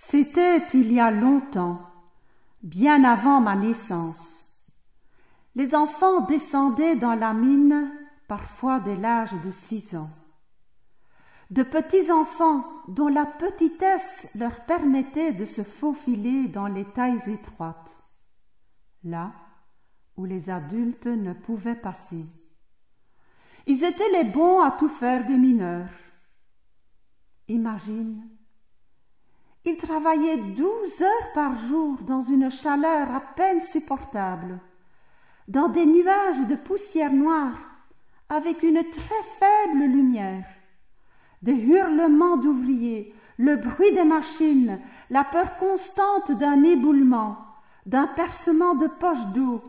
C'était il y a longtemps, bien avant ma naissance. Les enfants descendaient dans la mine, parfois dès l'âge de 6 ans. De petits enfants dont la petitesse leur permettait de se faufiler dans les tailles étroites, là où les adultes ne pouvaient passer. Ils étaient les bons à tout faire des mineurs. Imagine, ils travaillaient 12 heures par jour dans une chaleur à peine supportable, dans des nuages de poussière noire, avec une très faible lumière. Des hurlements d'ouvriers, le bruit des machines, la peur constante d'un éboulement, d'un percement de poches d'eau,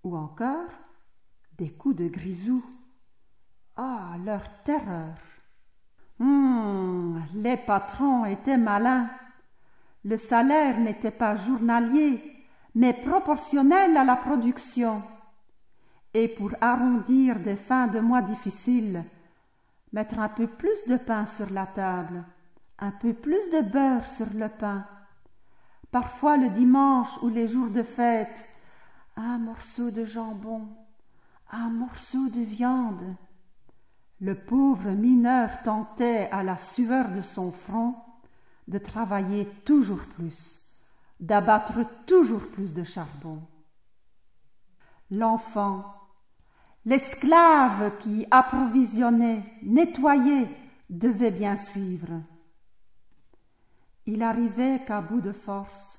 ou encore des coups de grisou. Ah, leur terreur! Les patrons étaient malins. Le salaire n'était pas journalier, mais proportionnel à la production. Et pour arrondir des fins de mois difficiles, mettre un peu plus de pain sur la table, un peu plus de beurre sur le pain. Parfois le dimanche ou les jours de fête, un morceau de jambon, un morceau de viande. Le pauvre mineur tentait à la sueur de son front de travailler toujours plus, d'abattre toujours plus de charbon. L'enfant, l'esclave qui approvisionnait, nettoyait, devait bien suivre. Il arrivait qu'à bout de force,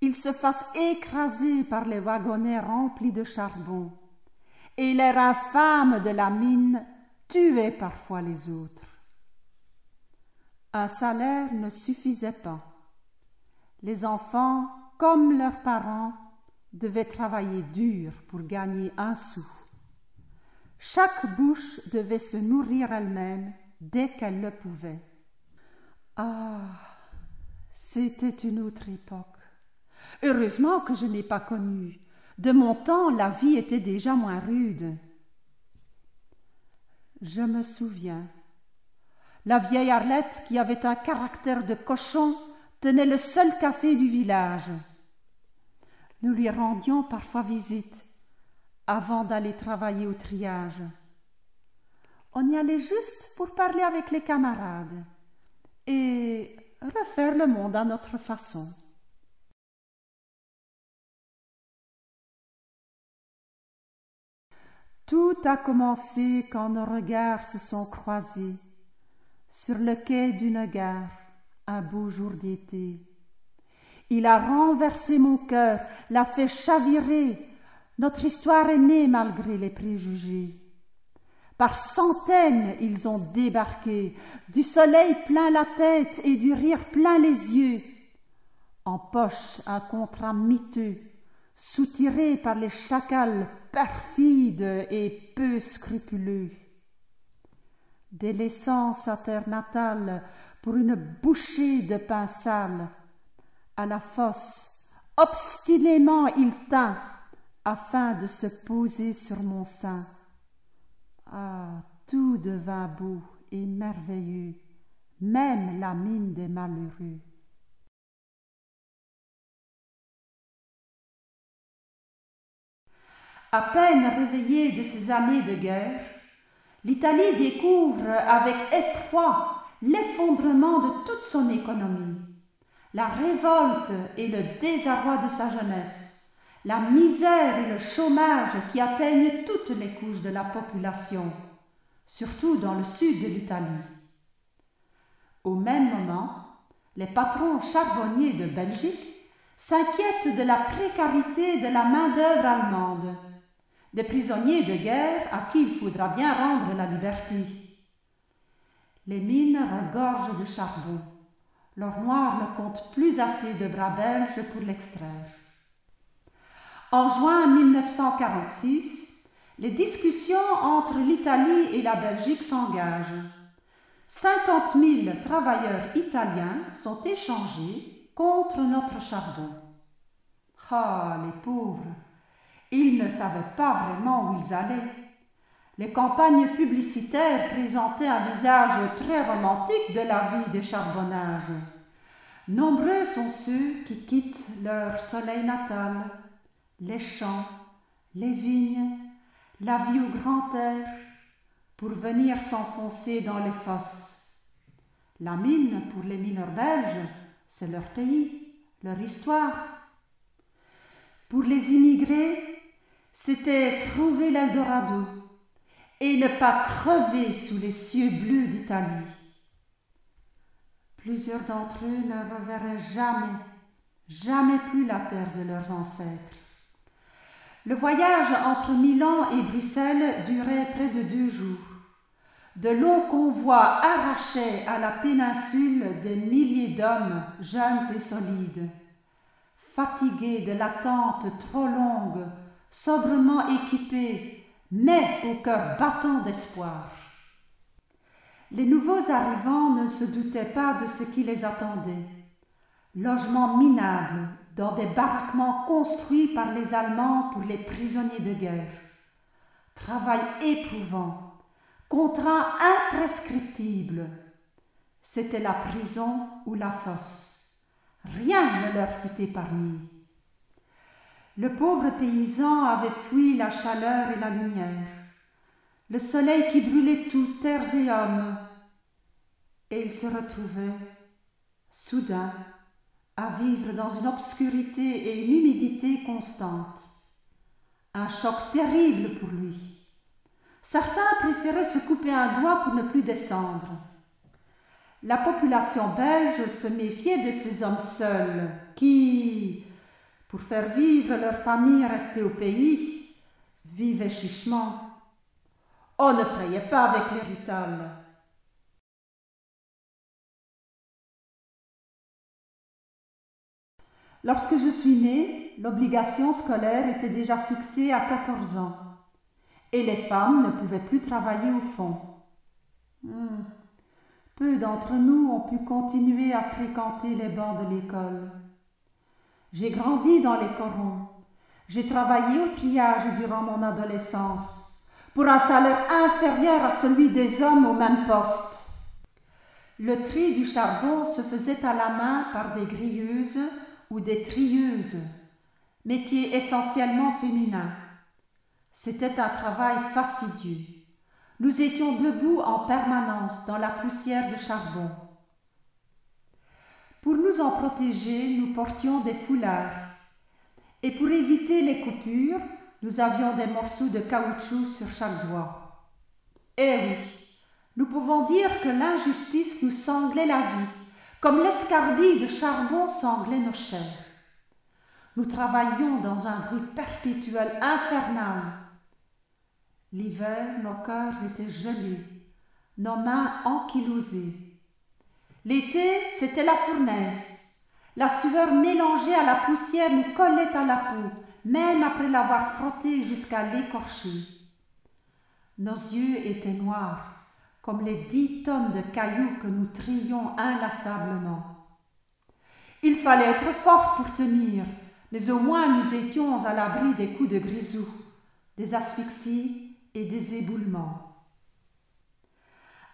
il se fasse écraser par les wagonnets remplis de charbon, et l'air infâme de la mine tuait parfois les autres. Un salaire ne suffisait pas. Les enfants, comme leurs parents, devaient travailler dur pour gagner un sou. Chaque bouche devait se nourrir elle-même dès qu'elle le pouvait. Ah, c'était une autre époque. Heureusement que je n'ai pas connu. De mon temps, la vie était déjà moins rude. Je me souviens. La vieille Arlette, qui avait un caractère de cochon, tenait le seul café du village. Nous lui rendions parfois visite avant d'aller travailler au triage. On y allait juste pour parler avec les camarades et refaire le monde à notre façon. Tout a commencé quand nos regards se sont croisés sur le quai d'une gare, un beau jour d'été. Il a renversé mon cœur, l'a fait chavirer. Notre histoire est née malgré les préjugés. Par centaines, ils ont débarqué, du soleil plein la tête et du rire plein les yeux. En poche, un contrat miteux, soutiré par les chacals perfides et peu scrupuleux. Délaissant sa terre natale pour une bouchée de pain sale, à la fosse, obstinément il tint, afin de se poser sur mon sein. Ah, tout devint beau et merveilleux, même la mine des malheureux. À peine réveillée de ces années de guerre, l'Italie découvre avec effroi l'effondrement de toute son économie, la révolte et le désarroi de sa jeunesse, la misère et le chômage qui atteignent toutes les couches de la population, surtout dans le sud de l'Italie. Au même moment, les patrons charbonniers de Belgique s'inquiètent de la précarité de la main-d'œuvre allemande, des prisonniers de guerre à qui il faudra bien rendre la liberté. Les mines regorgent de charbon. L'or noir ne compte plus assez de bras belges pour l'extraire. En juin 1946, les discussions entre l'Italie et la Belgique s'engagent. 50 000 travailleurs italiens sont échangés contre notre charbon. Ah, les pauvres! Ils ne savaient pas vraiment où ils allaient. Les campagnes publicitaires présentaient un visage très romantique de la vie des charbonnages. Nombreux sont ceux qui quittent leur soleil natal, les champs, les vignes, la vie au grand air, pour venir s'enfoncer dans les fosses. La mine, pour les mineurs belges, c'est leur pays, leur histoire. Pour les immigrés, c'était trouver l'Eldorado et ne pas crever sous les cieux bleus d'Italie. Plusieurs d'entre eux ne reverraient jamais plus la terre de leurs ancêtres. Le voyage entre Milan et Bruxelles durait près de 2 jours. De longs convois arrachaient à la péninsule des milliers d'hommes jeunes et solides, fatigués de l'attente trop longue, sobrement équipés, mais au cœur battant d'espoir. Les nouveaux arrivants ne se doutaient pas de ce qui les attendait. Logements minables dans des baraquements construits par les Allemands pour les prisonniers de guerre. Travail éprouvant, contrat imprescriptible. C'était la prison ou la fosse. Rien ne leur fut épargné. Le pauvre paysan avait fui la chaleur et la lumière, le soleil qui brûlait tout, terres et hommes, et il se retrouvait, soudain, à vivre dans une obscurité et une humidité constantes. Un choc terrible pour lui. Certains préféraient se couper un doigt pour ne plus descendre. La population belge se méfiait de ces hommes seuls qui, pour faire vivre leur famille restée au pays, vivaient chichement. On ne frayait pas avec les ritales. Lorsque je suis née, l'obligation scolaire était déjà fixée à 14 ans et les femmes ne pouvaient plus travailler au fond. Peu d'entre nous ont pu continuer à fréquenter les bancs de l'école. J'ai grandi dans les corons. J'ai travaillé au triage durant mon adolescence pour un salaire inférieur à celui des hommes au même poste. Le tri du charbon se faisait à la main par des grilleuses ou des trieuses, métier essentiellement féminin. C'était un travail fastidieux. Nous étions debout en permanence dans la poussière de charbon. Pour nous en protéger, nous portions des foulards. Et pour éviter les coupures, nous avions des morceaux de caoutchouc sur chaque doigt. Eh oui, nous pouvons dire que l'injustice nous sanglait la vie, comme l'escarbille de charbon sanglait nos chairs. Nous travaillions dans un bruit perpétuel infernal. L'hiver, nos cœurs étaient gelés, nos mains ankylosées. L'été, c'était la fournaise. La sueur mélangée à la poussière nous collait à la peau, même après l'avoir frottée jusqu'à l'écorcher. Nos yeux étaient noirs, comme les 10 tonnes de cailloux que nous trions inlassablement. Il fallait être forte pour tenir, mais au moins nous étions à l'abri des coups de grisou, des asphyxies et des éboulements.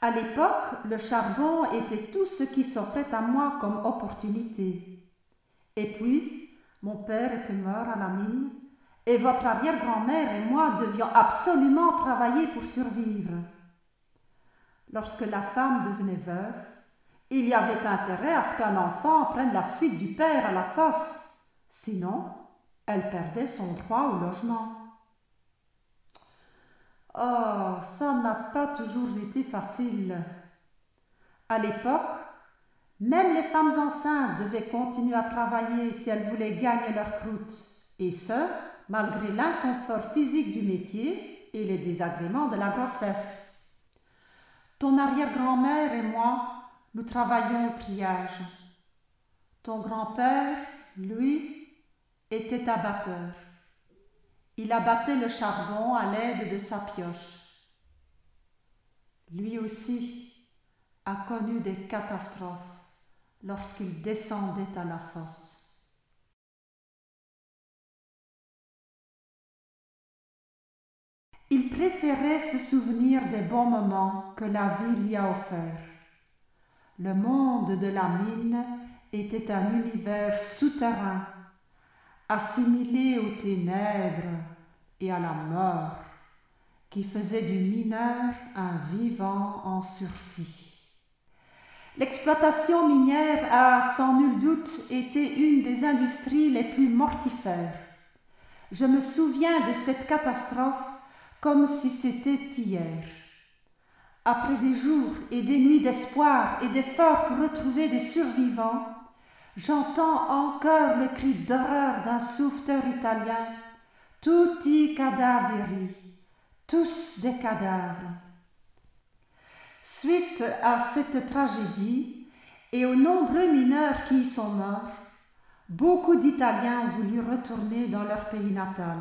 À l'époque, le charbon était tout ce qui s'offrait à moi comme opportunité. Et puis, mon père était mort à la mine, et votre arrière-grand-mère et moi devions absolument travailler pour survivre. Lorsque la femme devenait veuve, il y avait intérêt à ce qu'un enfant prenne la suite du père à la fosse, sinon elle perdait son droit au logement. Oh, ça n'a pas toujours été facile. À l'époque, même les femmes enceintes devaient continuer à travailler si elles voulaient gagner leur croûte, et ce, malgré l'inconfort physique du métier et les désagréments de la grossesse. Ton arrière-grand-mère et moi, nous travaillions au triage. Ton grand-père, lui, était abatteur. Il abattait le charbon à l'aide de sa pioche. Lui aussi a connu des catastrophes lorsqu'il descendait à la fosse. Il préférait se souvenir des bons moments que la vie lui a offerts. Le monde de la mine était un univers souterrain, assimilé aux ténèbres et à la mort, qui faisait du mineur un vivant en sursis. L'exploitation minière a sans nul doute été une des industries les plus mortifères. Je me souviens de cette catastrophe comme si c'était hier. Après des jours et des nuits d'espoir et d'efforts pour retrouver des survivants, j'entends encore le cri d'horreur d'un sauveteur italien. Tutti cadaveri, tous des cadavres. Suite à cette tragédie et aux nombreux mineurs qui y sont morts, beaucoup d'Italiens ont voulu retourner dans leur pays natal.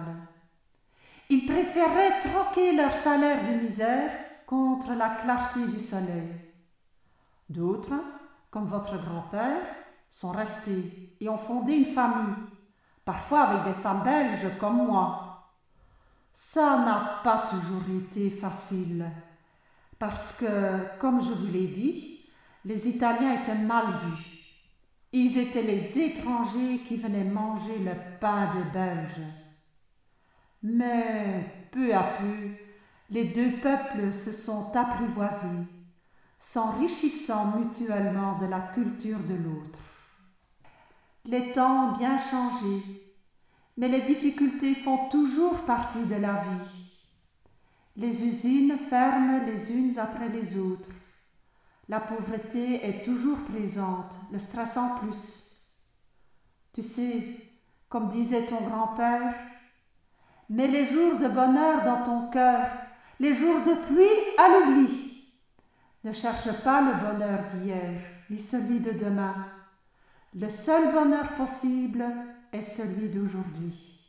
Ils préféraient troquer leur salaire de misère contre la clarté du soleil. D'autres, comme votre grand-père, sont restés et ont fondé une famille, parfois avec des femmes belges comme moi. Ça n'a pas toujours été facile, parce que, comme je vous l'ai dit, les Italiens étaient mal vus. Ils étaient les étrangers qui venaient manger le pain des Belges. Mais peu à peu, les deux peuples se sont apprivoisés, s'enrichissant mutuellement de la culture de l'autre. Les temps ont bien changé, mais les difficultés font toujours partie de la vie. Les usines ferment les unes après les autres. La pauvreté est toujours présente, le stress en plus. Tu sais, comme disait ton grand-père, mets les jours de bonheur dans ton cœur, les jours de pluie à l'oubli. Ne cherche pas le bonheur d'hier, ni celui de demain. Le seul bonheur possible est celui d'aujourd'hui.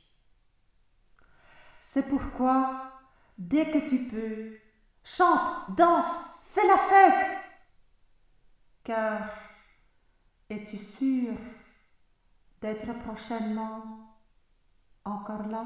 C'est pourquoi, dès que tu peux, chante, danse, fais la fête. Car es-tu sûr d'être prochainement encore là?